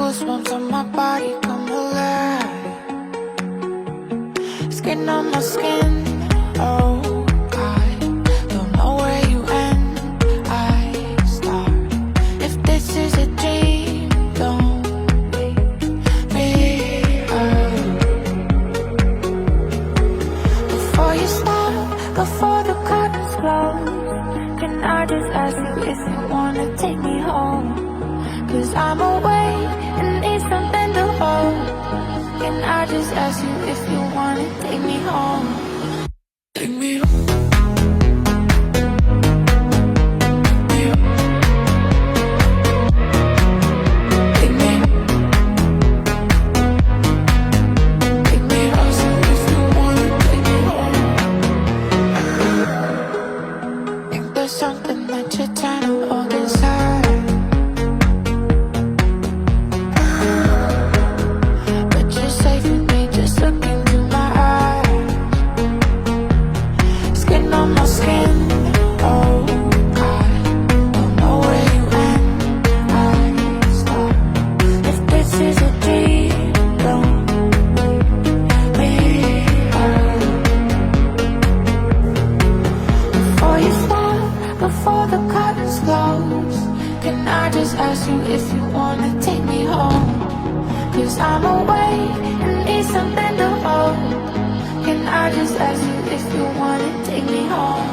goosebumps on my body come alive. Skin on my skin, oh, I don't know where you end, I start. If this is a dream, don't wake me up. Before you stop, before the curtains close, can I just ask you if you wanna take me home? 'Cause I'm awake and need something to hold. Can I just ask you if you wanna take me home? Take me home. Something that you're trying to hold inside, but you're safe with me, just look into my eyes. Skin on my skin, oh, I don't know where you end, I start. If this is a dream, don't wake me up. Before you stop, before the curtains close, can I just ask you if you wanna take me home? 'Cause I'm awake and need something to hold. Can I just ask you if you wanna take me home?